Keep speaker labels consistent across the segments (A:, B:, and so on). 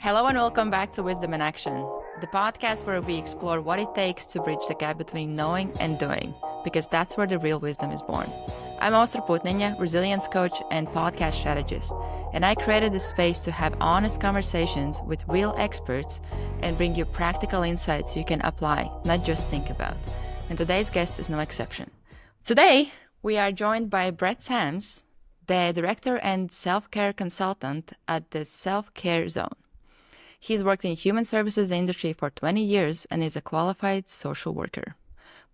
A: Hello and welcome back to Wisdom in Action, the podcast where we explore what it takes to bridge the gap between knowing and doing, because that's where the real wisdom is born. I'm Ostra Putnenja, resilience coach and podcast strategist, and I created this space to have honest conversations with real experts and bring you practical insights you can apply, not just think about. And today's guest is no exception. Today, we are joined by Brett Sams, the director and self-care consultant at the Self-Care Zone. He's worked in the human services industry for 20 years and is a qualified social worker.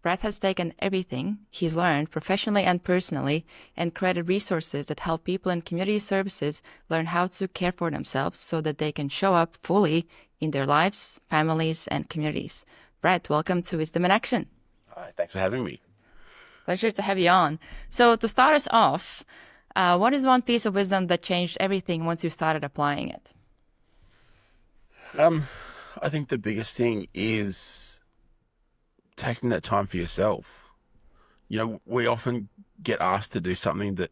A: Brett has taken everything he's learned professionally and personally and created resources that help people in community services learn how to care for themselves so that they can show up fully in their lives, families, and communities. Brett, welcome to Wisdom in Action.
B: Hi, thanks for having me.
A: Pleasure to have you on. So to start us off, what is one piece of wisdom that changed everything once you started applying it?
B: I think the biggest thing is taking that time for yourself. You know, we often get asked to do something that,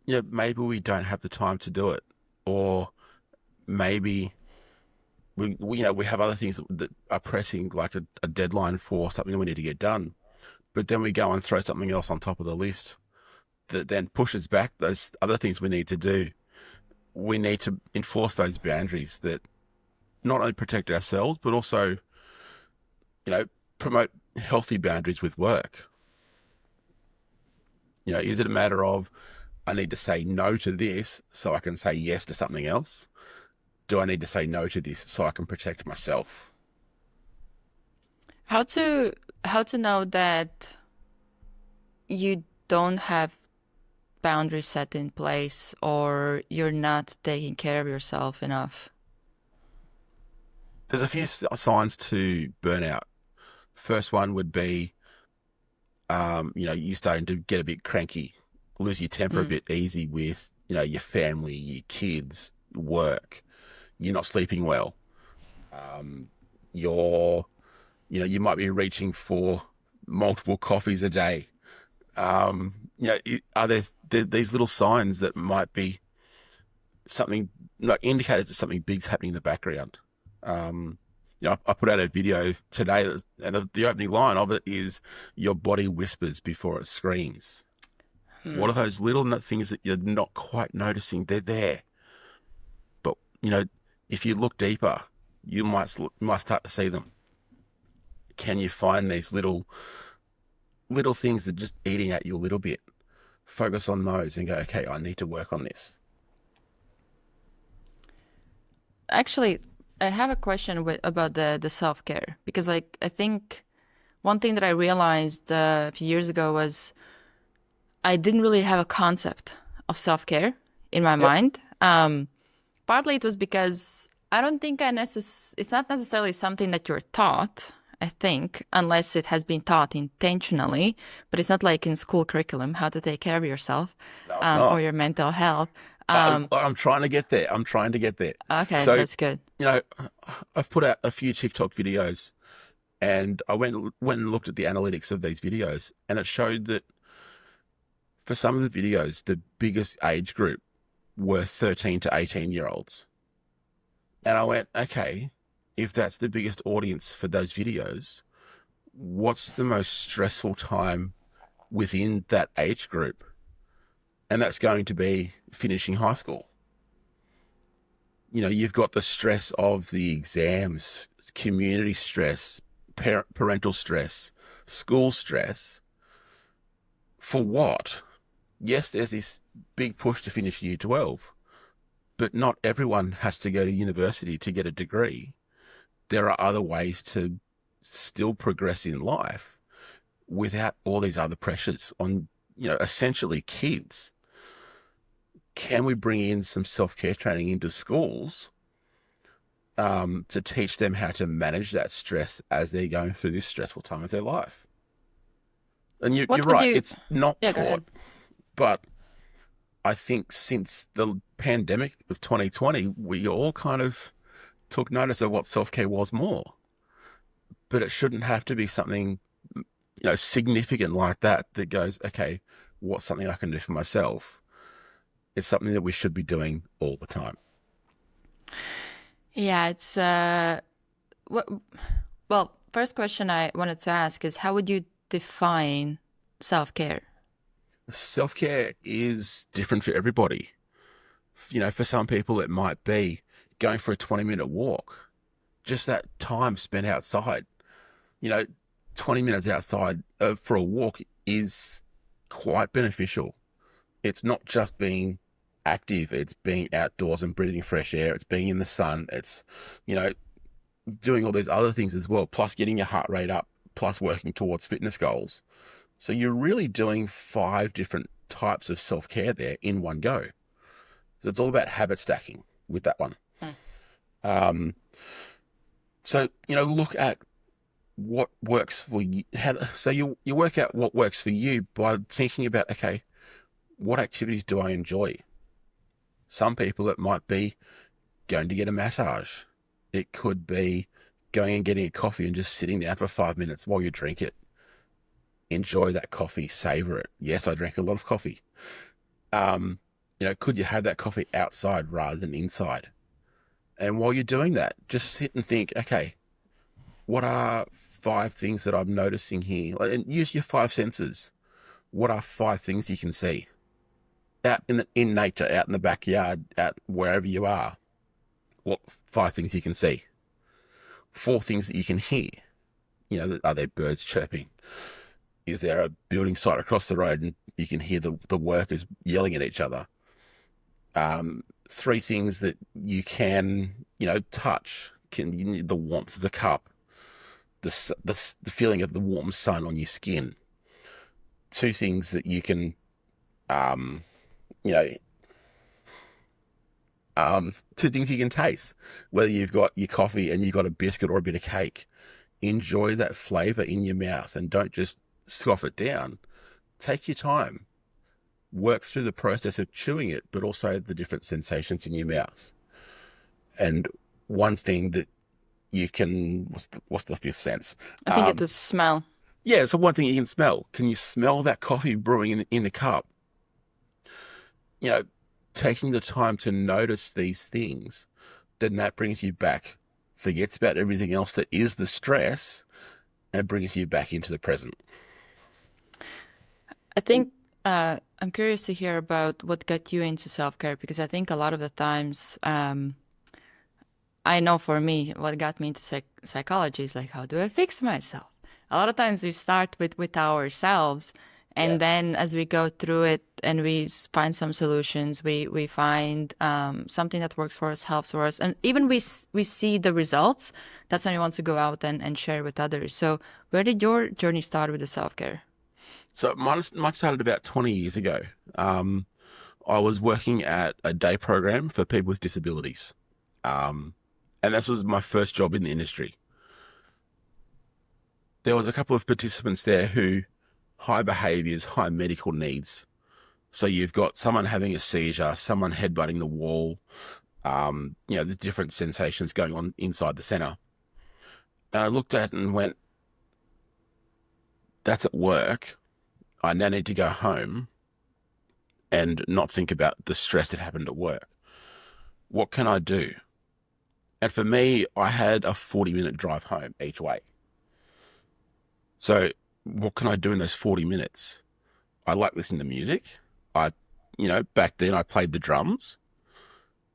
B: maybe we don't have the time to do it, or maybe we have other things that are pressing, like a deadline for something we need to get done. But then we go and throw something else on top of the list that then pushes back those other things we need to do. We need to enforce those boundaries that not only protect ourselves, but also, promote healthy boundaries with work. Is it a matter of, I need to say no to this so I can say yes to something else? Do I need to say no to this so I can protect myself?
A: How to know that you don't have boundaries set in place or you're not taking care of yourself enough?
B: There's a few signs to burnout. First one would be, you're starting to get a bit cranky, lose your temper a bit easy with, your family, your kids, work. You're not sleeping well. You might be reaching for multiple coffees a day. Are there these little signs that might be something, like indicators that something big's happening in the background? I put out a video today, and the opening line of it is, your body whispers before it screams. What are those little things that you're not quite noticing? They're there. But, if you look deeper, you might start to see them. Can you find these little things that are just eating at you a little bit? Focus on those and go, okay, I need to work on this.
A: Actually, I have a question about the self-care, because I think one thing that I realized a few years ago was I didn't really have a concept of self-care in my mind. Partly it was because I don't think it's not necessarily something that you're taught, I think, unless it has been taught intentionally, but it's not like in school curriculum how to take care of yourself or your mental health.
B: I'm trying to get there.
A: Okay,
B: so,
A: that's good.
B: I've put out a few TikTok videos, and I went and looked at the analytics of these videos, and it showed that for some of the videos, the biggest age group were 13 to 18-year-olds. And I went, okay, if that's the biggest audience for those videos, what's the most stressful time within that age group? And that's going to be finishing high school. You've got the stress of the exams, community stress, parental stress, school stress. For what? Yes, there's this big push to finish year 12, but not everyone has to go to university to get a degree. There are other ways to still progress in life without all these other pressures on, essentially kids. Can we bring in some self-care training into schools to teach them how to manage that stress as they're going through this stressful time of their life? And you're right, it's not taught. But I think since the pandemic of 2020, we all kind of took notice of what self-care was more. But it shouldn't have to be something, significant like that goes, okay, what's something I can do for myself? It's something that we should be doing all the time.
A: Yeah, it's what, well, first question I wanted to ask is how would you define self-care?
B: Self-care is different for everybody. For some people, it might be going for a 20-minute walk, just that time spent outside. You know, 20 minutes outside for a walk is quite beneficial. It's not just being active, it's being outdoors and breathing fresh air, it's being in the sun, it's, you know, doing all these other things as well, plus getting your heart rate up, plus working towards fitness goals. So you're really doing 5 different types of self-care there in one go. So it's all about habit stacking with that one.
A: Mm.
B: Um, so look at what works for you. So you work out what works for you by thinking about, okay, what activities do I enjoy? Some people, it might be going to get a massage. It could be going and getting a coffee and just sitting down for 5 minutes while you drink it. Enjoy that coffee, savor it. Yes, I drank a lot of coffee. Could you have that coffee outside rather than inside? And while you're doing that, just sit and think, okay, what are 5 things that I'm noticing here? And use your 5 senses. What are 5 things you can see out in nature, out in the backyard, out wherever you are? What 5 things you can see? 4 things that you can hear. Are there birds chirping? Is there a building site across the road and you can hear the workers yelling at each other? 3 things that you can, touch. The warmth of the cup, the feeling of the warm sun on your skin. 2 things that you can, you know, 2 things you can taste. Whether you've got your coffee and you've got a biscuit or a bit of cake, enjoy that flavor in your mouth and don't just scoff it down. Take your time. Work through the process of chewing it, but also the different sensations in your mouth. And one thing that you can, what's the 5th sense?
A: I think it was smell.
B: Yeah, so one thing you can smell. Can you smell that coffee brewing in the cup? Taking the time to notice these things, then that brings you back, forgets about everything else that is the stress, and brings you back into the present.
A: I think I'm curious to hear about what got you into self-care because I think a lot of the times, I know for me, what got me into psychology is like, how do I fix myself? A lot of times we start with ourselves, and
B: Yeah.
A: then as we go through it and we find some solutions, we find something that works for us, helps for us, and even we see the results. That's when we want to go out and share with others. So where did your journey start with the self-care?
B: So mine started about 20 years ago. I was working at a day program for people with disabilities. And this was my first job in the industry. There was a couple of participants there who high behaviors, high medical needs. So you've got someone having a seizure, someone headbutting the wall, the different sensations going on inside the center. And I looked at it and went, that's at work. I now need to go home and not think about the stress that happened at work. What can I do? And for me, I had a 40-minute drive home each way. So what can I do in those 40 minutes? I like listening to music. Back then I played the drums.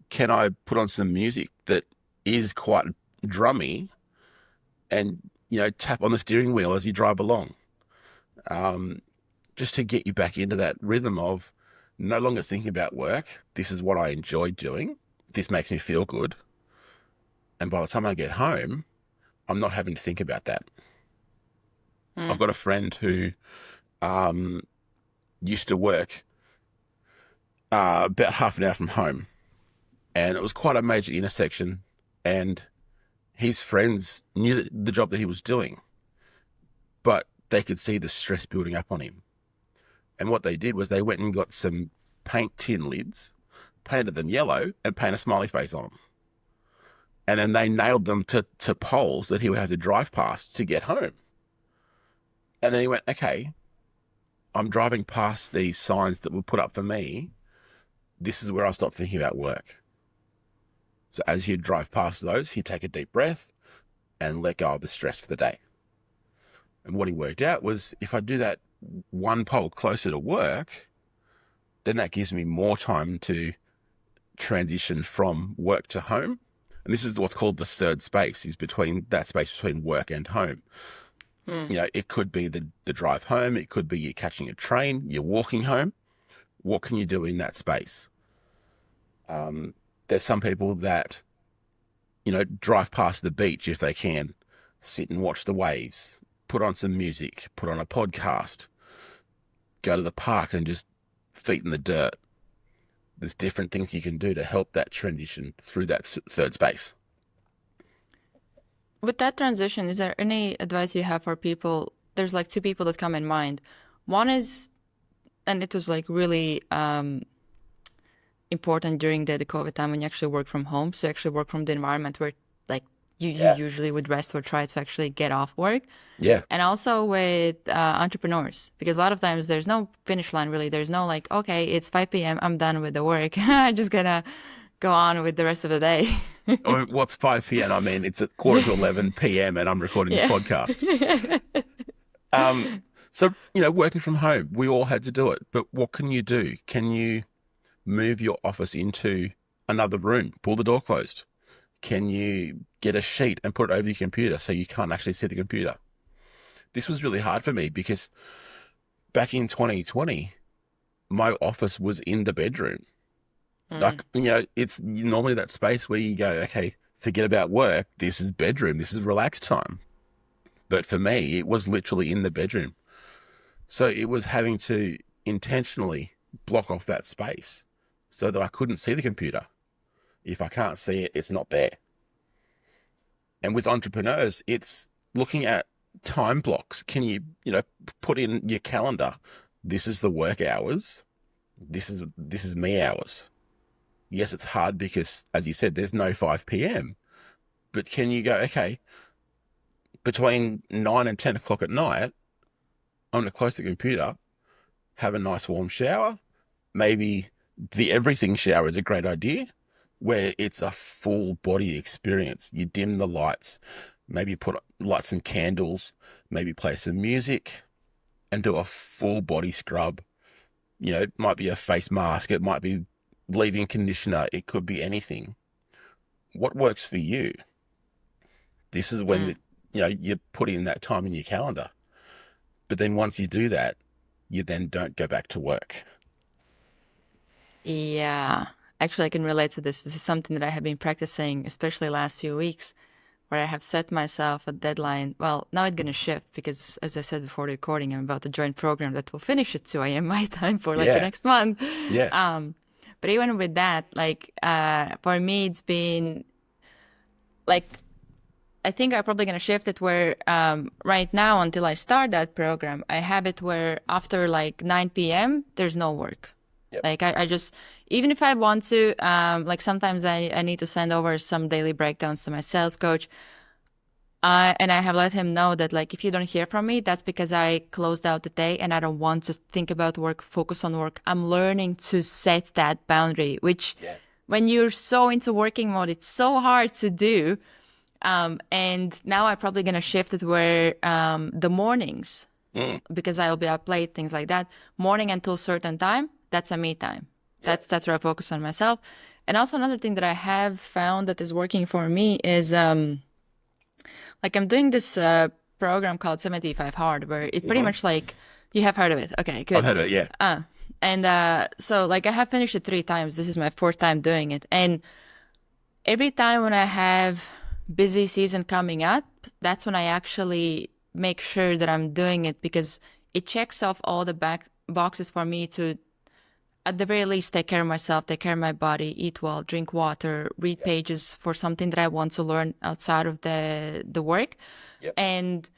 B: Can I put on some music that is quite drummy and, tap on the steering wheel as you drive along? Just to get you back into that rhythm of no longer thinking about work. This is what I enjoy doing. This makes me feel good. And by the time I get home, I'm not having to think about that. I've got a friend who used to work about half an hour from home. And it was quite a major intersection. And his friends knew the job that he was doing, but they could see the stress building up on him. And what they did was they went and got some paint tin lids, painted them yellow, and paint a smiley face on them. And then they nailed them to poles that he would have to drive past to get home. And then he went, okay, I'm driving past these signs that were put up for me. This is where I stopped thinking about work. So as he'd drive past those, he'd take a deep breath and let go of the stress for the day. And what he worked out was, if I do that one pole closer to work, then that gives me more time to transition from work to home. And this is what's called the third space, is between that space between work and home. It could be the drive home. It could be you catching a train, you're walking home. What can you do in that space? There's some people that, drive past the beach if they can, sit and watch the waves, put on some music, put on a podcast, go to the park and just feet in the dirt. There's different things you can do to help that transition through that third space.
A: With that transition, is there any advice you have for people? There's like two people that come in mind. One is, and it was like really important during the COVID time when you actually work from home. So you actually work from the environment where like you usually would rest or try to actually get off work.
B: Yeah.
A: And also with entrepreneurs, because a lot of times there's no finish line really. There's no like, okay, it's 5 p.m. I'm done with the work. I'm just gonna go on with the rest of the day.
B: What's 5 p.m.? I mean, it's at quarter to 11 p.m. and I'm recording this podcast. So, working from home, we all had to do it. But what can you do? Can you move your office into another room, pull the door closed? Can you get a sheet and put it over your computer so you can't actually see the computer? This was really hard for me because back in 2020, my office was in the bedroom. Like, it's normally that space where you go, okay, forget about work. This is bedroom. This is relaxed time. But for me, it was literally in the bedroom. So it was having to intentionally block off that space so that I couldn't see the computer. If I can't see it, it's not there. And with entrepreneurs, it's looking at time blocks. Can you, put in your calendar, this is the work hours. This is me hours. Yes, it's hard because, as you said, there's no 5 p.m. But can you go, okay, between 9 and 10 o'clock at night, I'm going to close the computer, have a nice warm shower. Maybe the everything shower is a great idea, where it's a full body experience. You dim the lights, maybe light some candles, maybe play some music and do a full body scrub. It might be a face mask. It might be leave-in conditioner. It could be anything. What works for you? This is when, you put in that time in your calendar. But then once you do that, you then don't go back to work.
A: Yeah. Actually, I can relate to this. This is something that I have been practicing, especially last few weeks, where I have set myself a deadline. Well, now it's going to shift because, as I said before the recording, I'm about to join a program that will finish at 2 a.m. my time for the next month.
B: Yeah.
A: But even with that, for me, it's been I think I'm probably going to shift it where right now, until I start that program, I have it where after 9 p.m., there's no work. Yep. I just, even if I want to, sometimes I need to send over some daily breakdowns to my sales coach. And I have let him know that if you don't hear from me, that's because I closed out the day and I don't want to think about work, focus on work. I'm learning to set that boundary, which when you're so into working mode, it's so hard to do. And now I'm probably going to shift it where the mornings, because I'll be up late, things like that, morning until certain time, that's a me time. That's where I focus on myself. And also another thing that I have found that is working for me is I'm doing this program called 75 Hard, where it pretty much you have heard of it. Okay, good.
B: I've heard of it, yeah.
A: So I have finished it 3 times. This is my 4th time doing it. And every time when I have busy season coming up, that's when I actually make sure that I'm doing it, because it checks off all the boxes for me to, at the very least, take care of myself, take care of my body, eat well, drink water, read pages for something that I want to learn outside of the work.
B: Yep.
A: And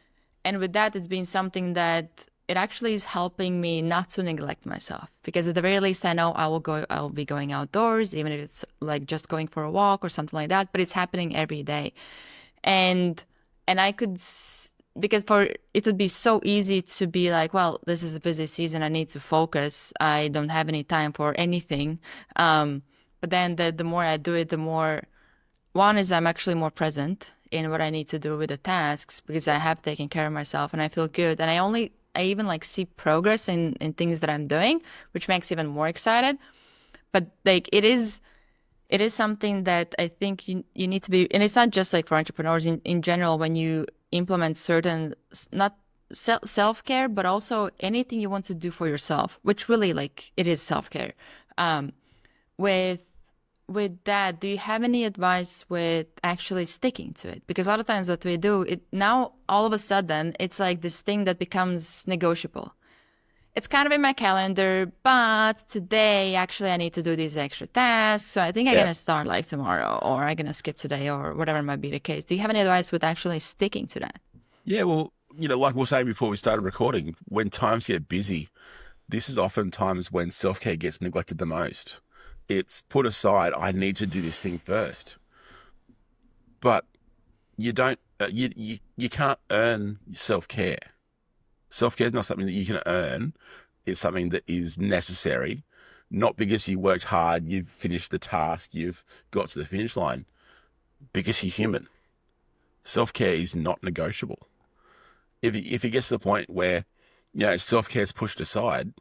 A: with that, it's been something that it actually is helping me not to neglect myself, because at the very least, I know I will be going outdoors, even if it's just going for a walk or something like that, but it's happening every day. And I could, because it would be so easy to be well, this is a busy season, I need to focus, I don't have any time for anything. But then the more I do it, the more one is I'm actually more present in what I need to do with the tasks because I have taken care of myself and I feel good. And I even like see progress in things that I'm doing, which makes even more excited. But like it is something that I think you need to be, and it's not just like for entrepreneurs in general, when you implement certain, not self-care, but also anything you want to do for yourself, which really like it is self-care. Um, with with that, do you have any advice with actually sticking to it? Because a lot of times what we do, it now all of a sudden it's like this thing that becomes negotiable. It's kind of in my calendar, but today actually I need to do these extra tasks. So I think I'm
B: Yeah.
A: gonna start like tomorrow, or I'm gonna skip today, or whatever might be the case. Do you have any advice with actually sticking to that?
B: Yeah. Well, like we were saying before we started recording, when times get busy, this is often times when self-care gets neglected the most. It's put aside, I need to do this thing first. But you don't, you can't earn self-care. Self-care is not something that you can earn. It's something that is necessary, not because you worked hard, you've finished the task, you've got to the finish line, because you're human. Self-care is not negotiable. If it gets to the point where, self-care is pushed aside,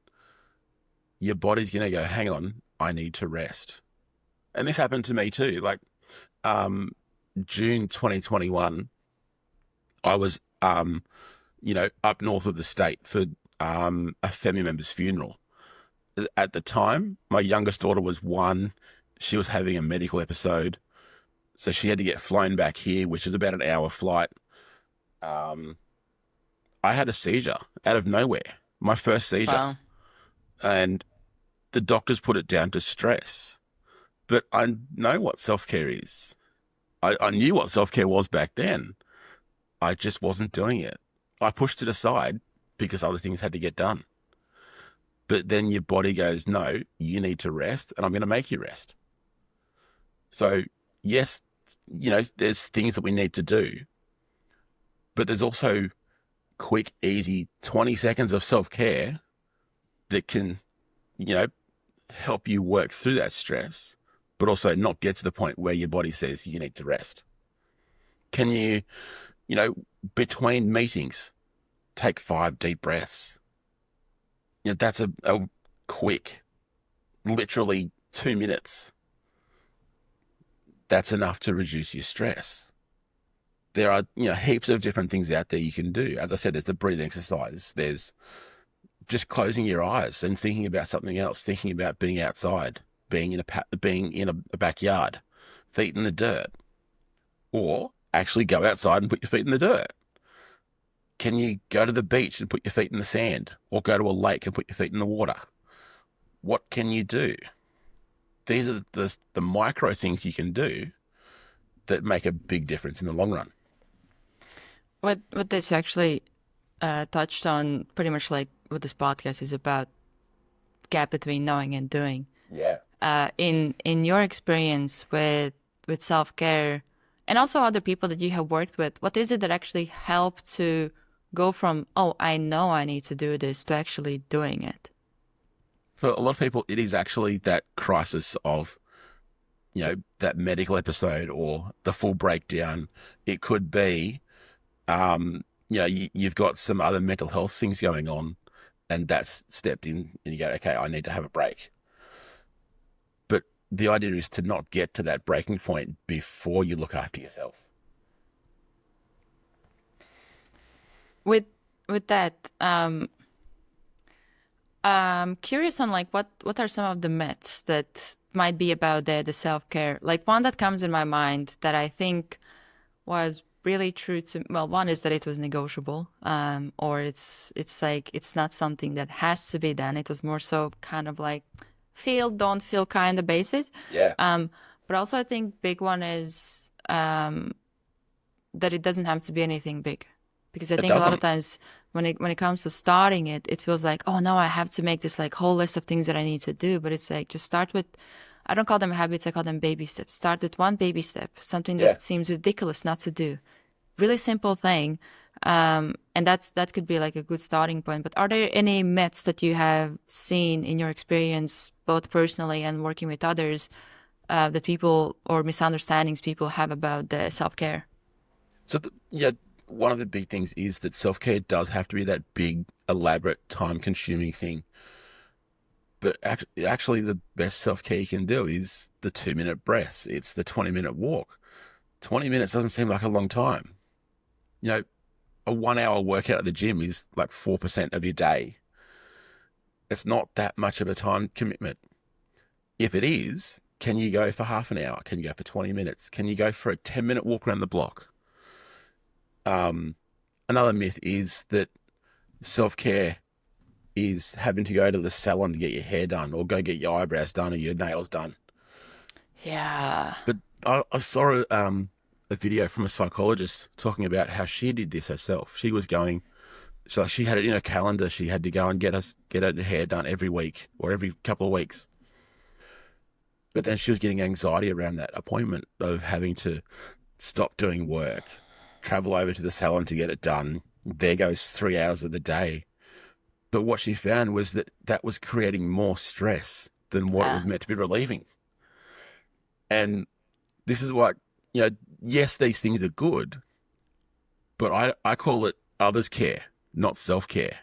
B: your body's going to go, hang on, I need to rest. And this happened to me too. Like, June 2021, I was, up north of the state for a family member's funeral. At the time, my youngest daughter was 1. She was having a medical episode. So she had to get flown back here, which is about an hour flight. I had a seizure out of nowhere, my first seizure.
A: Wow.
B: And the doctors put it down to stress. But I know what self-care is. I knew what self-care was back then. I just wasn't doing it. I pushed it aside because other things had to get done. But then your body goes, no, you need to rest, and I'm going to make you rest. So, yes, there's things that we need to do, but there's also quick, easy 20 seconds of self-care that can, help you work through that stress, but also not get to the point where your body says you need to rest. Can you, between meetings, take 5 deep breaths? That's a quick, literally 2 minutes. That's enough to reduce your stress. There are, heaps of different things out there you can do. As I said, there's the breathing exercise. There's just closing your eyes and thinking about something else, thinking about being outside, being in a backyard, feet in the dirt, or actually go outside and put your feet in the dirt. Can you go to the beach and put your feet in the sand, or go to a lake and put your feet in the water? What can you do? These are the micro things you can do that make a big difference in the long run.
A: What this actually touched on, pretty much like what this podcast is about, gap between knowing and doing.
B: Yeah.
A: In your experience with self-care and also other people that you have worked with, what is it that actually helped to go from, oh, I know I need to do this, to actually doing it?
B: For a lot of people, it is actually that crisis of, that medical episode or the full breakdown. It could be, you've got some other mental health things going on, and that's stepped in and you go, okay, I need to have a break. But the idea is to not get to that breaking point before you look after yourself.
A: With that, I'm curious on like what are some of the myths that might be about the self-care? Like one that comes in my mind that I think was really true to, well, one is that it was negotiable, or it's like it's not something that has to be done. It was more so kind of like feel, don't feel kind of basis.
B: Yeah.
A: But also I think big one is that it doesn't have to be anything big, because I think a lot of times when it comes to starting it, it feels like, oh no, I have to make this like whole list of things that I need to do. But it's like, just start with, I don't call them habits, I call them baby steps. Start with one baby step, something that seems ridiculous not to do. Really simple thing. And that could be like a good starting point. But are there any myths that you have seen in your experience, both personally and working with others, that people or misunderstandings people have about the self-care?
B: So, yeah, one of the big things is that self-care does have to be that big, elaborate, time-consuming thing. But actually, the best self-care you can do is the 2-minute breaths. It's the 20-minute walk. 20 minutes doesn't seem like a long time. You know, a 1 hour workout at the gym is like 4% of your day. It's not that much of a time commitment. If it is, can you go for half an hour? Can you go for 20 minutes? Can you go for a 10-minute walk around the block? Another myth is that self-care is having to go to the salon to get your hair done or go get your eyebrows done or your nails done.
A: Yeah.
B: But I saw a video from a psychologist talking about how she did this herself. She was going, so she had it in her calendar. She had to go and get her hair done every week or every couple of weeks. But then she was getting anxiety around that appointment of having to stop doing work, travel over to the salon to get it done. There goes 3 hours of the day. But what she found was that that was creating more stress than what it was meant to be relieving. And this is what, yes, these things are good, but I call it others care, not self-care.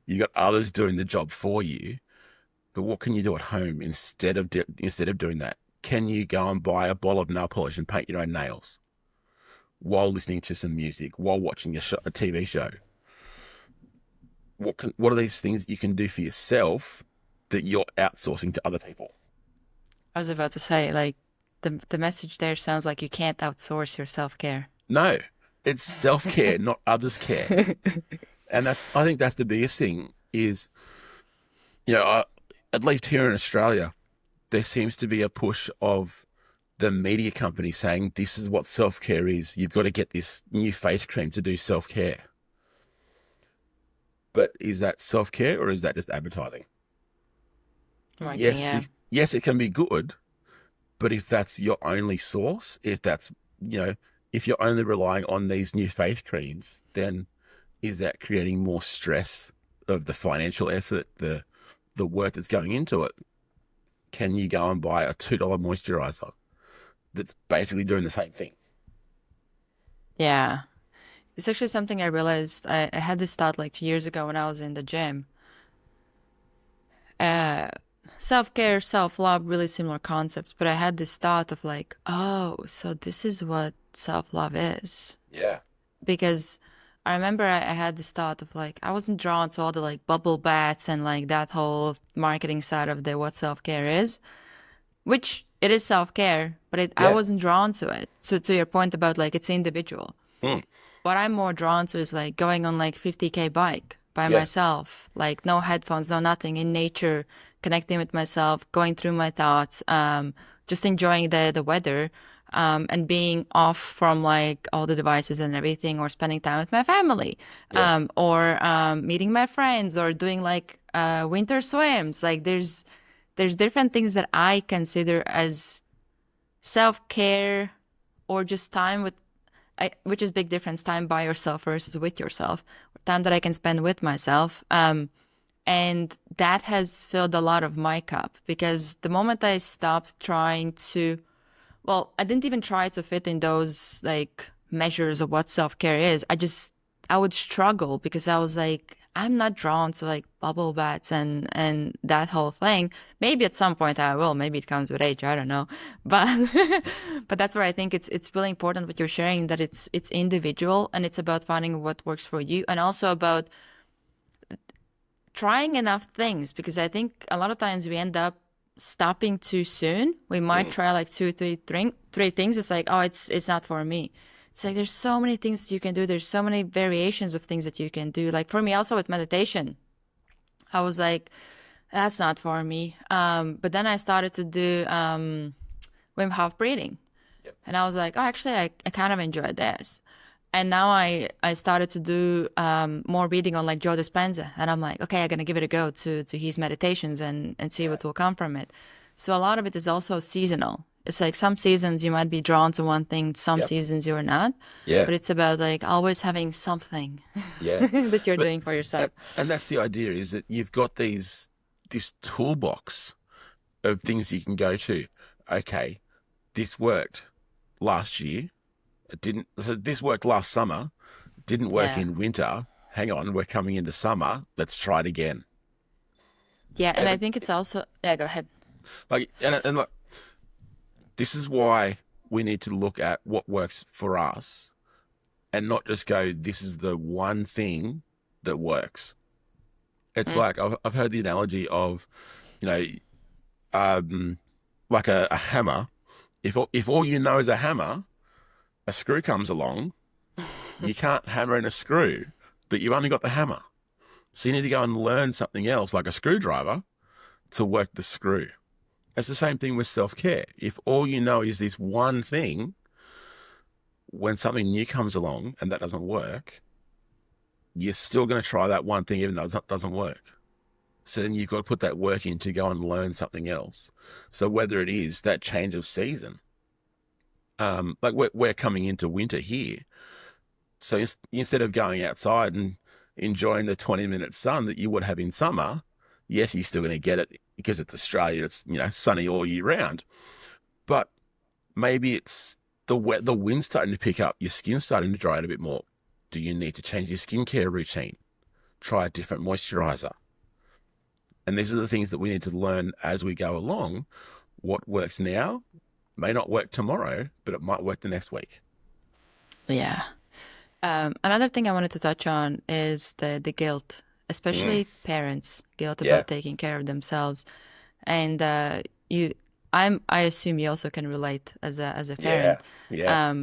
B: You got others doing the job for you, but what can you do at home instead of doing that? Can you go and buy a bottle of nail polish and paint your own nails while listening to some music, while watching a TV show? What are these things that you can do for yourself that you're outsourcing to other people?
A: I was about to say, like, the message there sounds like you can't outsource your self-care.
B: No, it's self-care, not others' care. And I think that's the biggest thing is, at least here in Australia, there seems to be a push of the media company saying this is what self-care is. You've got to get this new face cream to do self-care. But is that self-care or is that just advertising? Yes, it can be good, but if that's your only source, if you're only relying on these new face creams, then is that creating more stress of the financial effort, the work that's going into it? Can you go and buy a $2 moisturizer that's basically doing the same thing?
A: Yeah. It's actually something I realized. I had this thought like years ago when I was in the gym. Self-care, self-love, really similar concepts. But I had this thought of like, oh, so this is what self-love is.
B: Yeah.
A: Because I remember I had this thought of like, I wasn't drawn to all the like bubble baths and like that whole marketing side of what self-care is, which it is self-care, but I wasn't drawn to it. So to your point about like, it's individual. What I'm more drawn to is like going on like 50K bike by myself, like no headphones, no nothing, in nature, connecting with myself, going through my thoughts, just enjoying the weather, and being off from like all the devices and everything, or spending time with my family, or meeting my friends, or doing like winter swims. Like there's different things that I consider as self-care, or just time with, which is big difference, time by yourself versus with yourself, time that I can spend with myself. And that has filled a lot of my cup, because the moment I stopped trying to, well, I didn't even try to fit in those like measures of what self-care is. I would struggle because I was like, I'm not drawn to like bubble baths and that whole thing. Maybe at some point I will. Maybe it comes with age. I don't know. But but that's where I think it's really important what you're sharing, that it's individual, and it's about finding what works for you, and also about trying enough things, because I think a lot of times we end up stopping too soon. We might try like two, three things. It's like, oh, it's not for me. It's like there's so many things that you can do. There's so many variations of things that you can do. Like for me, also with meditation, I was like, that's not for me. But then I started to do Wim Hof breathing, and I was like, oh, actually, I kind of enjoyed this. And now I started to do more reading on like Joe Dispenza, and I'm like, okay, I'm gonna give it a go to his meditations and see what will come from it. So a lot of it is also seasonal. It's like some seasons you might be drawn to one thing, some seasons you're not.
B: Yeah.
A: But it's about like always having something that you're doing for yourself.
B: And that's the idea, is that you've got this toolbox of things you can go to. okay, this worked last year. It didn't. So this worked last summer. Didn't work
A: Yeah.
B: in winter. Hang on, we're coming into summer. Let's try it again.
A: Yeah, and I
B: Every,
A: think it's also, yeah, go ahead.
B: and look, this is why we need to look at what works for us and not just go, this is the one thing that works. It's
A: Mm.
B: like I've heard the analogy of, you know, like a hammer. If all you know is a hammer, a screw comes along, you can't hammer in a screw, but you've only got the hammer. So you need to go and learn something else, like a screwdriver, to work the screw. It's the same thing with self-care. If all you know is this one thing, when something new comes along and that doesn't work, you're still going to try that one thing even though it doesn't work. So then you've got to put that work in to go and learn something else. So whether it is that change of season, like we're coming into winter here. So instead of going outside and enjoying the 20-minute sun that you would have in summer, yes, you're still going to get it because it's Australia. It's, sunny all year round. But maybe it's the wind's starting to pick up. Your skin's starting to dry out a bit more. Do you need to change your skincare routine? Try a different moisturizer. And these are the things that we need to learn as we go along. What works now may not work tomorrow, but it might work the next week.
A: Yeah. Another thing I wanted to touch on is the guilt, especially parents' guilt
B: Yeah.
A: about taking care of themselves. And I assume you also can relate as a
B: Yeah.
A: parent.
B: Yeah.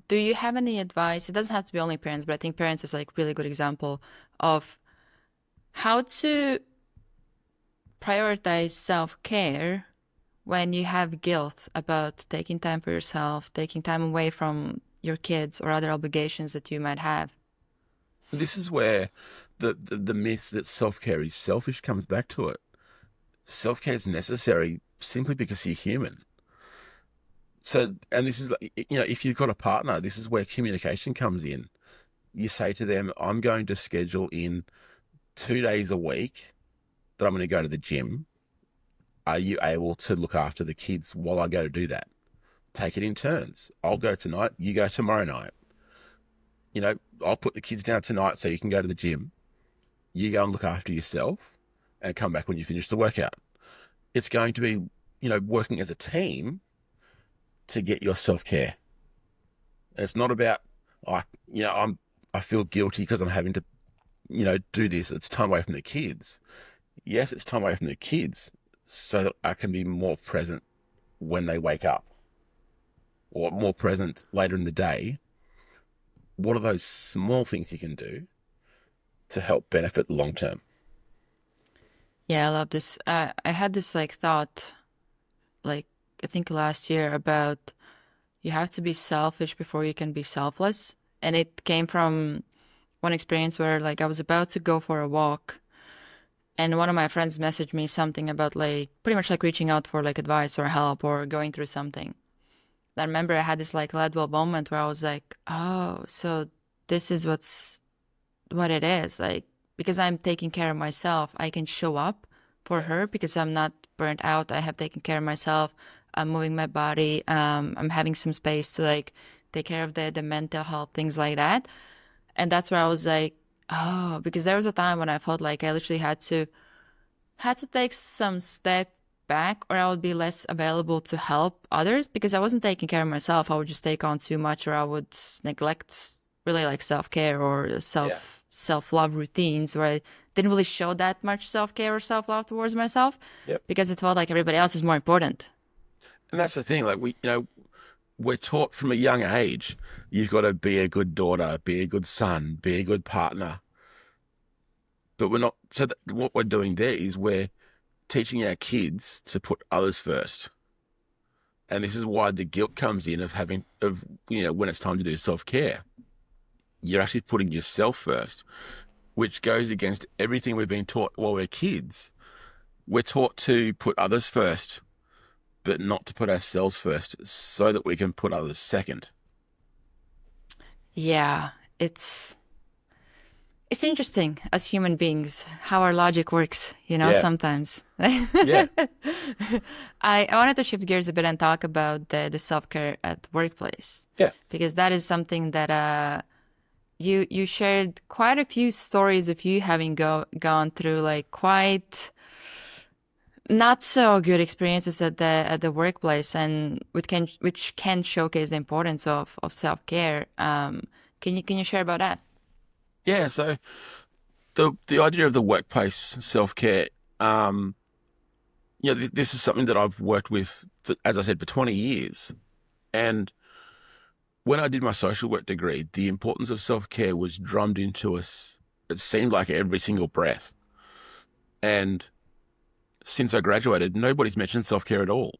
A: Do you have any advice? It doesn't have to be only parents, but I think parents is like really good example of how to prioritize self-care when you have guilt about taking time for yourself, taking time away from your kids or other obligations that you might have.
B: This is where the myth that self-care is selfish comes back to it. Self-care is necessary simply because you're human. So, and this is, if you've got a partner, this is where communication comes in. You say to them, I'm going to schedule in 2 days a week that I'm going to go to the gym. Are you able to look after the kids while I go to do that? Take it in turns. I'll go tonight, you go tomorrow night. I'll put the kids down tonight so you can go to the gym. You go and look after yourself and come back when you finish the workout. It's going to be, working as a team to get your self-care. It's not about, I feel guilty because I'm having to, do this. It's time away from the kids. Yes, it's time away from the kids so that I can be more present when they wake up or more present later in the day. What are those small things you can do to help benefit long term?
A: Yeah, I love this. I had this like thought, like I think last year about you have to be selfish before you can be selfless. And it came from one experience where like I was about to go for a walk and one of my friends messaged me something about like pretty much like reaching out for like advice or help or going through something. I remember I had this like light bulb moment where I was like, oh, so this is what it is. Like, because I'm taking care of myself, I can show up for her because I'm not burnt out. I have taken care of myself. I'm moving my body. I'm having some space to like take care of the mental health, things like that. And that's where I was like, oh, because there was a time when I felt like I literally had to take some step back or I would be less available to help others because I wasn't taking care of myself. I would just take on too much or I would neglect really like self-care or self-love routines where I didn't really show that much self-care or self-love towards myself
B: Yep.
A: because it felt like everybody else is more important.
B: And that's the thing. Like we're taught from a young age, you've got to be a good daughter, be a good son, be a good partner. But we're not. So what we're doing there is we're teaching our kids to put others first. And this is why the guilt comes in of when it's time to do self-care. You're actually putting yourself first, which goes against everything we've been taught while we're kids. We're taught to put others first, but not to put ourselves first so that we can put others second.
A: Yeah, it's It's interesting as human beings how our logic works,
B: Yeah,
A: sometimes.
B: yeah,
A: I wanted to shift gears a bit and talk about the self-care at workplace,
B: yeah,
A: because that is something that you shared quite a few stories of you having gone through like quite not so good experiences at the workplace, and which can showcase the importance of self-care. Can you share about that?
B: yeah. So the idea of the workplace self-care, this is something that I've worked with, as I said, for 20 years. And when I did my social work degree, the importance of self-care was drummed into us. It seemed like every single breath. And since I graduated, nobody's mentioned self-care at all.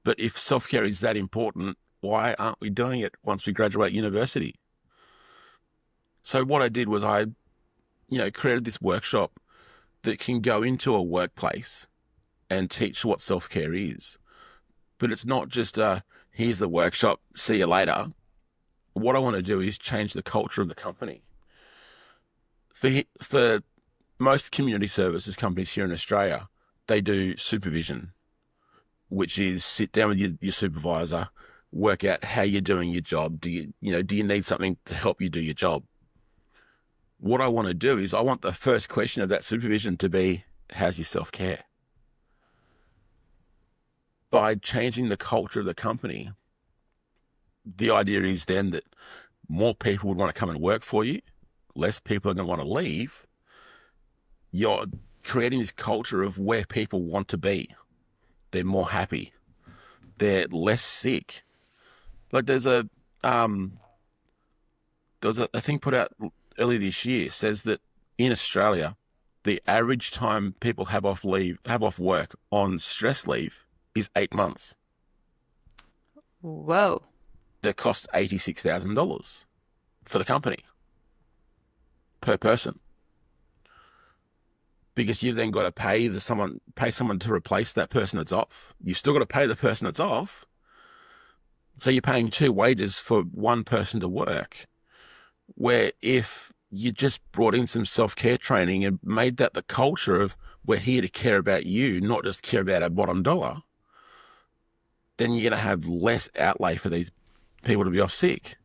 B: But if self-care is that important, why aren't we doing it once we graduate university? So what I did was I created this workshop that can go into a workplace and teach what self-care is. But it's not just here's the workshop, see you later. What I want to do is change the culture of the company. For most community services companies here in Australia, they do supervision, which is sit down with your supervisor, work out how you're doing your job. Do you need something to help you do your job? What I want to do is I want the first question of that supervision to be, how's your self-care? By changing the culture of the company, the idea is then that more people would want to come and work for you, less people are going to want to leave. You're creating this culture of where people want to be. They're more happy. They're less sick. Like there was a thing put out earlier this year says that in Australia, the average time people have off work on stress leave is 8 months.
A: Whoa.
B: That costs $86,000 for the company per person, because you've then got to pay someone to replace that person that's off. You've still got to pay the person that's off. So you're paying two wages for one person to work. Where if you just brought in some self-care training and made that the culture of we're here to care about you, not just care about our bottom dollar, then you're going to have less outlay for these people to be off sick.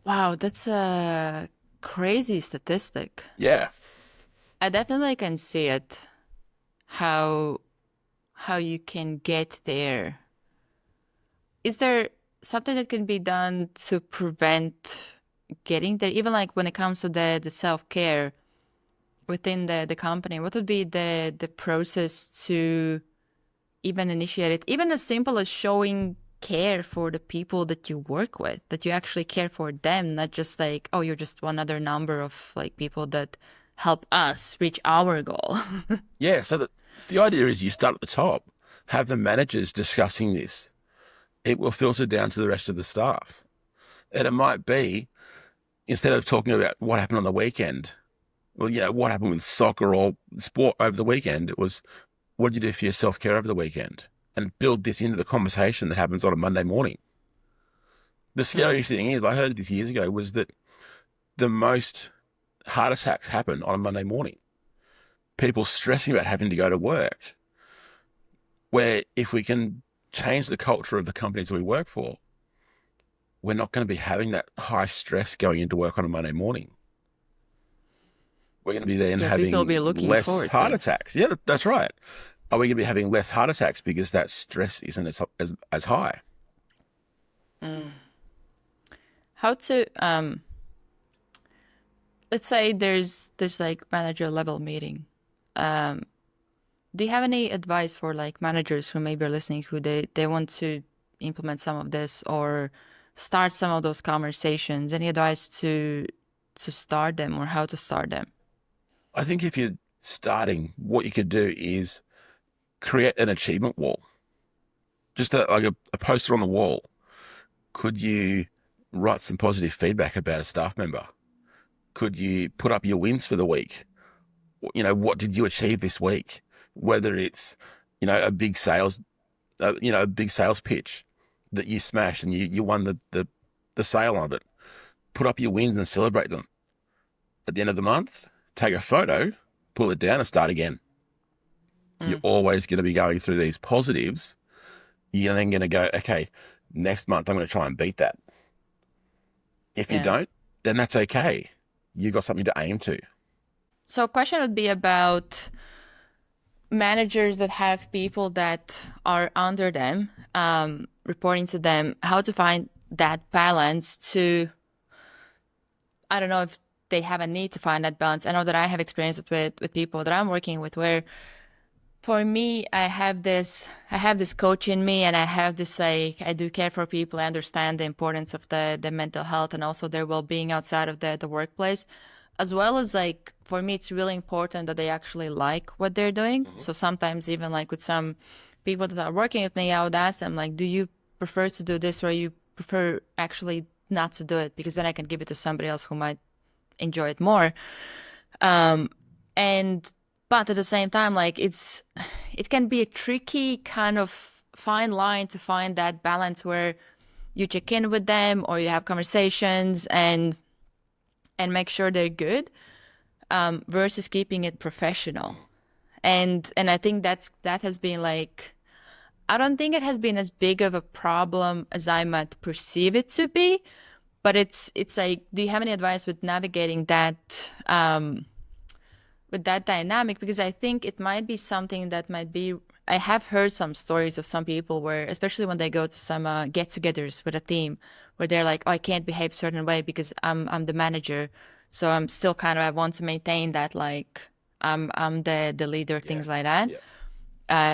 A: Wow, that's a crazy statistic.
B: Yeah.
A: I definitely can see it, how you can get there. Is there something that can be done to prevent getting there? Even like when it comes to the self-care within the company, what would be the process to even initiate it? Even as simple as showing care for the people that you work with, that you actually care for them, not just like, oh, you're just one other number of like people that help us reach our goal.
B: Yeah. So the idea is you start at the top, have the managers discussing this. It will filter down to the rest of the staff. And it might be, instead of talking about what happened on the weekend, well, what happened with soccer or sport over the weekend, it was, what did you do for your self-care over the weekend? And build this into the conversation that happens on a Monday morning. The scary thing is, I heard this years ago, was that the most heart attacks happen on a Monday morning. People stressing about having to go to work. Where if we can change the culture of the companies that we work for, we're not going to be having that high stress going into work on a Monday morning. We're going to be then
A: Yeah, people will be
B: having
A: looking
B: less
A: forward to
B: heart
A: it.
B: attacks. Yeah, that's right. Are we going to be having less heart attacks because that stress isn't as high?
A: How to let's say there's this like manager level meeting. Um, do you have any advice for like managers who maybe are listening, who they want to implement some of this or start some of those conversations? Any advice to start them or how to start them?
B: I think if you're starting, what you could do is create an achievement wall, just a poster on the wall. Could you write some positive feedback about a staff member? Could you put up your wins for the week? What did you achieve this week? Whether it's, a big sales, a big sales pitch that you smashed and you won the sale of it. put up your wins and celebrate them. At the end of the month, take a photo, pull it down and start again. You're always going to be going through these positives. You're then going to go, okay, next month I'm going to try and beat that. If you don't, then that's okay. You've got something to aim to.
A: So a question would be about managers that have people that are under them, reporting to them, how to find that balance to, I don't know if they have a need to find that balance. I know that I have experienced it with people that I'm working with, where for me, I have this coach in me, and I have this, like, I do care for people. I understand the importance of the mental health and also their well-being outside of the workplace, as well as, like, for me, it's really important that they actually like what they're doing. So sometimes even like with some people that are working with me, I would ask them, like, do you prefer to do this, or you prefer actually not to do it? Because then I can give it to somebody else who might enjoy it more. But at the same time, like, it can be a tricky kind of fine line to find that balance where you check in with them or you have conversations and make sure they're good, versus keeping it professional. And I think that has been, like, I don't think it has been as big of a problem as I might perceive it to be, but it's like, do you have any advice with navigating that, with that dynamic? Because I think it might be something that might be, I have heard some stories of some people where, especially when they go to some get-togethers with a team, where they're like, oh, I can't behave a certain way because I'm the manager, so I'm still kind of, I want to maintain that, like, I'm the leader, things like that,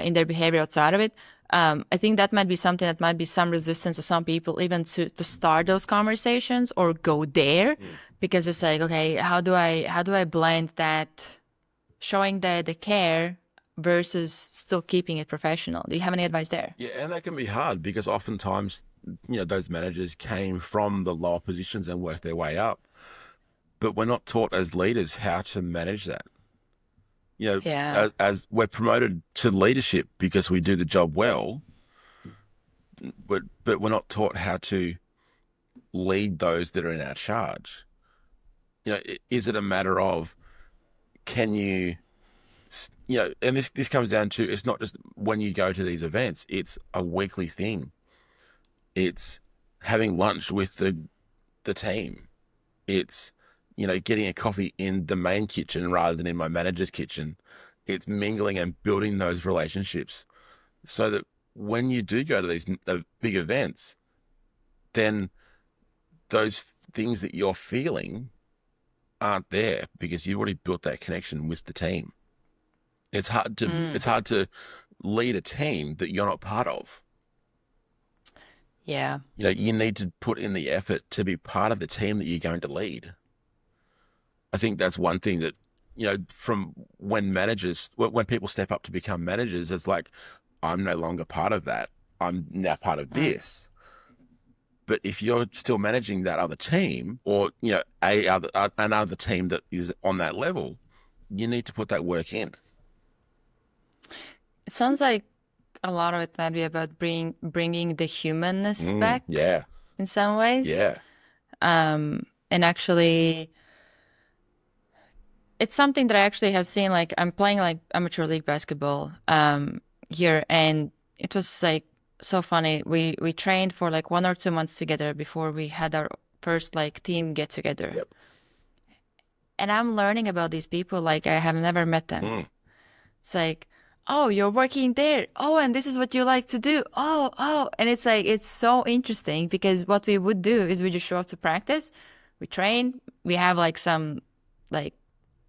A: in their behavior outside of it. I think that might be something that might be some resistance to some people, even to start those conversations or go there, because it's like, okay, how do I blend that, showing the care versus still keeping it professional? Do you have any advice there?
B: Yeah, and that can be hard because oftentimes, those managers came from the lower positions and worked their way up. But we're not taught as leaders how to manage that. As we're promoted to leadership because we do the job well, but we're not taught how to lead those that are in our charge. Is it a matter of, can you, and this comes down to, it's not just when you go to these events, it's a weekly thing. It's having lunch with the team. It's, getting a coffee in the main kitchen rather than in my manager's kitchen. It's mingling and building those relationships so that when you do go to these big events, then those things that you're feeling aren't there because you've already built that connection with the team. It's hard to lead a team that you're not part of.
A: Yeah.
B: You need to put in the effort to be part of the team that you're going to lead. I think that's one thing that, from when people step up to become managers, it's like, I'm no longer part of that. I'm now part of this. But if you're still managing that other team, or, another team that is on that level, you need to put that work in.
A: It sounds like a lot of it might be about bringing the humanness back.
B: Yeah.
A: In some ways.
B: Yeah.
A: And actually, it's something that I actually have seen. Like, I'm playing, like, amateur league basketball here, and it was, like, so funny. We trained for like 1 or 2 months together before we had our first, like, team get together.
B: Yep.
A: And I'm learning about these people like I have never met them. It's like, oh, you're working there. Oh, and this is what you like to do. Oh. And it's like, it's so interesting because what we would do is we just show up to practice. We train. We have, like, some, like,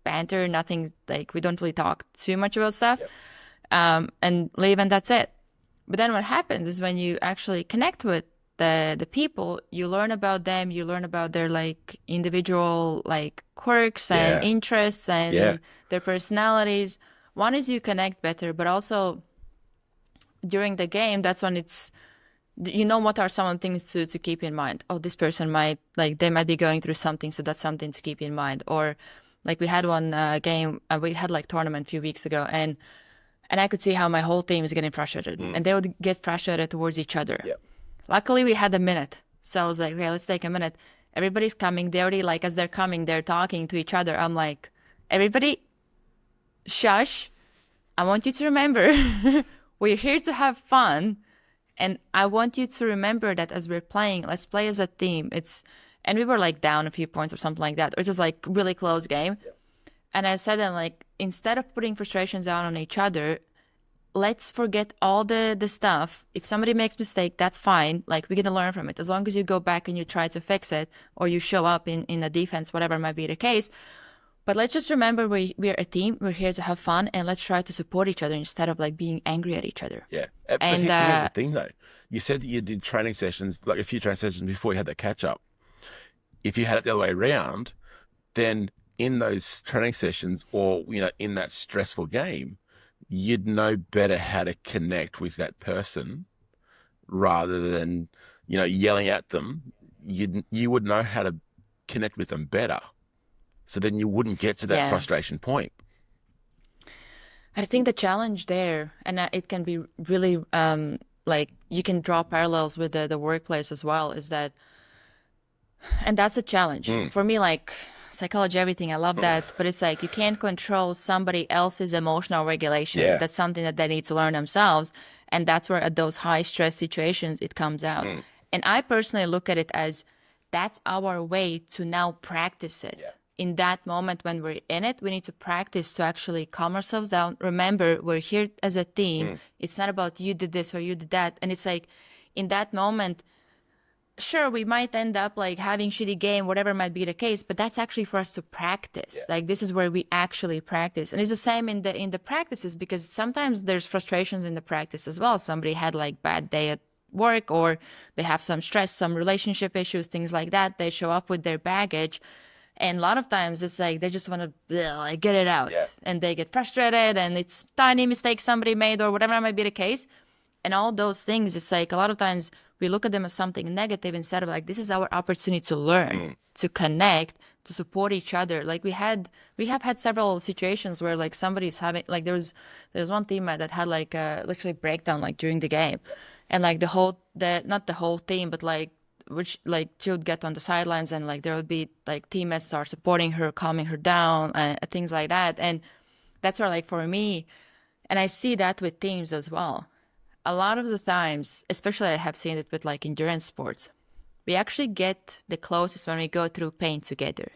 A: banter, nothing, like, we don't really talk too much about stuff.
B: Yep.
A: And leave, and that's it. But then what happens is when you actually connect with the people, you learn about them, you learn about their, like, individual, like, quirks and interests and their personalities. One is you connect better, but also during the game, that's when what are some of the things to keep in mind. Oh, this person might, like, they might be going through something, so that's something to keep in mind. Or, like, we had one game, we had, like, tournament a few weeks ago, and I could see how my whole team is getting frustrated, and they would get frustrated towards each other.
B: Yep.
A: Luckily, we had a minute, so I was like, okay, let's take a minute. Everybody's coming. They already, like, as they're coming, they're talking to each other. I'm like, everybody, shush. I want you to remember we're here to have fun. And I want you to remember that as we're playing, let's play as a team. And we were like down a few points or something like that. It was like really close game. And I said, I'm like, instead of putting frustrations out on each other, let's forget all the stuff. If somebody makes mistake, that's fine. Like, we're going to learn from it. As long as you go back and you try to fix it, or you show up in a defense, whatever might be the case. But let's just remember we're a team. We're here to have fun, and let's try to support each other instead of like being angry at each other.
B: Yeah. But
A: And
B: here's the thing, though. You said that you did training sessions, like a few training sessions before you had that catch up. If you had it the other way around, then in those training sessions, or, you know, in that stressful game, you'd know better how to connect with that person rather than, you know, yelling at them. You would know how to connect with them better. So then you wouldn't get to that frustration point.
A: I think the challenge there, and it can be really like, you can draw parallels with the workplace as well, is that, and that's a challenge for me, like psychology, everything. I love that. But it's like, you can't control somebody else's emotional regulation.
B: Yeah.
A: That's something that they need to learn themselves. And that's where at those high stress situations, it comes out. And I personally look at it as, that's our way to now practice it.
B: Yeah.
A: In that moment when we're in it, we need to practice to actually calm ourselves down. Remember, we're here as a team. It's not about you did this or you did that. And it's like, in that moment, sure, we might end up like having shitty game, whatever might be the case, but that's actually for us to practice.
B: Yeah.
A: Like, this is where we actually practice. And it's the same in the practices, because sometimes there's frustrations in the practice as well. Somebody had like bad day at work, or they have some stress, some relationship issues, things like that. They show up with their baggage. And a lot of times it's like they just want to like get it out, and they get frustrated, and it's tiny mistakes somebody made or whatever might be the case. And all those things, it's like a lot of times we look at them as something negative instead of like, this is our opportunity to learn, to connect, to support each other. Like, we have had several situations where like somebody's having, like there's one teammate that had like a literally breakdown like during the game, and like not the whole team, but like, which like she would get on the sidelines, and like there would be like teammates that are supporting her, calming her down, things like that. And that's where, like, for me, and I see that with teams as well, a lot of the times, especially I have seen it with like endurance sports, we actually get the closest when we go through pain together.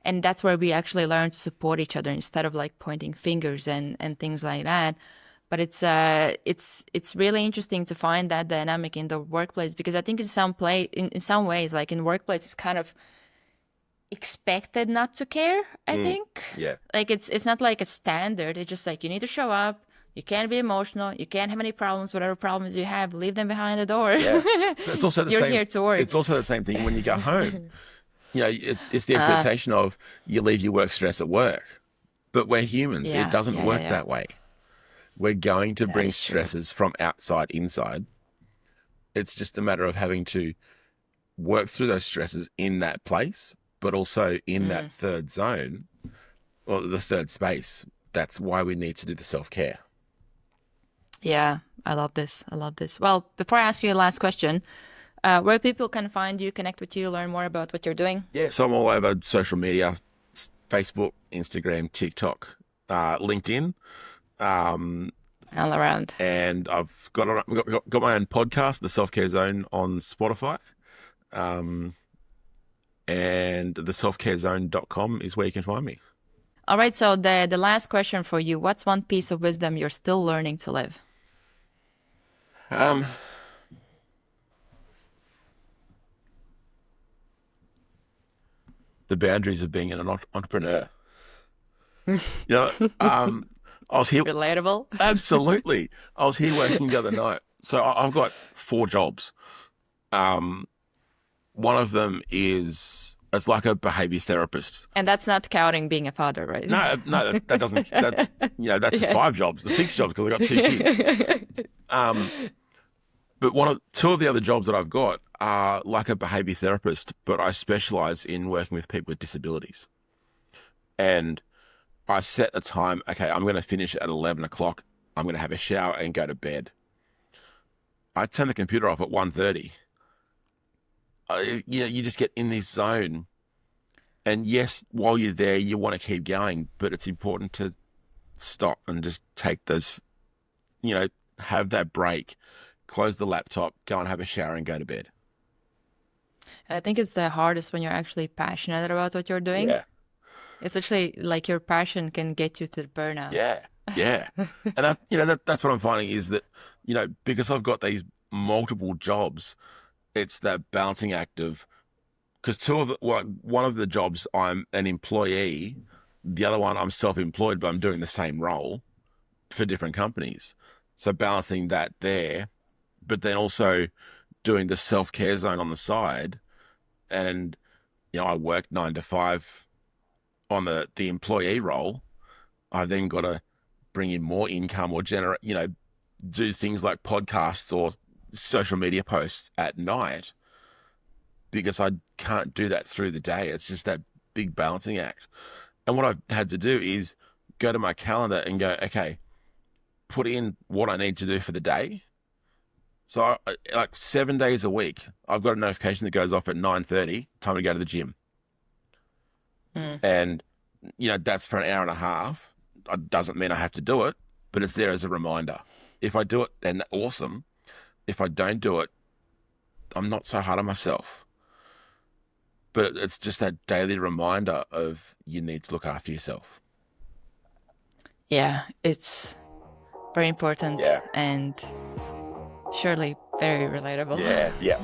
A: And that's where we actually learn to support each other instead of like pointing fingers and things like that. But it's really interesting to find that dynamic in the workplace, because I think in some ways, like in workplace, it's kind of expected not to care, I think.
B: Yeah.
A: Like, it's not like a standard. It's just like, you need to show up. You can't be emotional. You can't have any problems. Whatever problems you have, leave them behind the door.
B: Yeah. It's also the
A: You're
B: same.
A: here to work.
B: It's also the same thing when you go home. You know, it's the expectation of you leave your work stress at work. But we're humans.
A: Yeah,
B: It doesn't
A: yeah,
B: work
A: yeah.
B: that way. We're going to bring
A: is true.
B: stresses from outside inside. It's just a matter of having to work through those stresses in that place, but also in that third zone, or the third space. That's why we need to do the self-care.
A: Yeah, I love this. I love this. Well, before I ask you a last question, where people can find you, connect with you, learn more about what you're doing?
B: Yeah, so I'm all over social media, Facebook, Instagram, TikTok, LinkedIn.
A: All around.
B: And I've got my own podcast, The Self-Care Zone, on Spotify. And theselfcarezone.com is where you can find me.
A: All right, so the last question for you, what's one piece of wisdom you're still learning to live?
B: The boundaries of being an entrepreneur. You know, I was here.
A: Relatable?
B: Absolutely. I was here working the other night. So I've got 4 jobs. One of them is, it's like a behavior therapist.
A: And that's not counting being a father, right?
B: No, that doesn't. That's that's 5 jobs, the 6 jobs, because I've got 2 kids. But 2 of the other jobs that I've got are like a behavior therapist, but I specialize in working with people with disabilities. And I set a time. Okay, I'm going to finish at 11 o'clock. I'm going to have a shower and go to bed. I turn the computer off at 1:30. You just get in this zone. And yes, while you're there, you want to keep going, but it's important to stop and just take those, have that break, close the laptop, go and have a shower and go to bed.
A: I think it's the hardest when you're actually passionate about what you're doing.
B: Yeah.
A: It's actually like your passion can get you to the burnout.
B: Yeah. And that's what I'm finding is that, because I've got these multiple jobs, it's that balancing act of, because one of the jobs I'm an employee, the other one I'm self-employed, but I'm doing the same role for different companies. So balancing that there, but then also doing the self-care zone on the side. And, I work 9 to 5 on the employee role. I've then got to bring in more income or generate, do things like podcasts or social media posts at night, because I can't do that through the day. It's just that big balancing act. And what I've had to do is go to my calendar and go, okay, put in what I need to do for the day. So like 7 days a week, I've got a notification that goes off at 9:30, time to go to the gym. And, that's for an hour and a half. It doesn't mean I have to do it, but it's there as a reminder. If I do it, then awesome. If I don't do it, I'm not so hard on myself. But it's just that daily reminder of you need to look after yourself.
A: Yeah, it's very important and surely very relatable.
B: Yeah.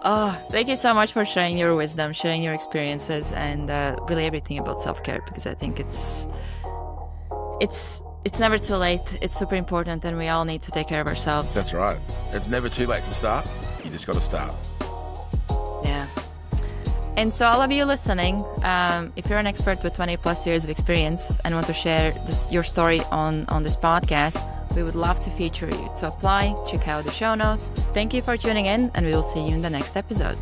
A: Oh, thank you so much for sharing your wisdom, sharing your experiences, and really everything about self-care, because I think it's never too late. It's super important, and we all need to take care of ourselves.
B: That's right. It's never too late to start. You just got to start.
A: Yeah. And so all of you listening, if you're an expert with 20 plus years of experience and want to share your story on this podcast, we would love to feature you. To apply, check out the show notes. Thank you for tuning in, and we will see you in the next episode.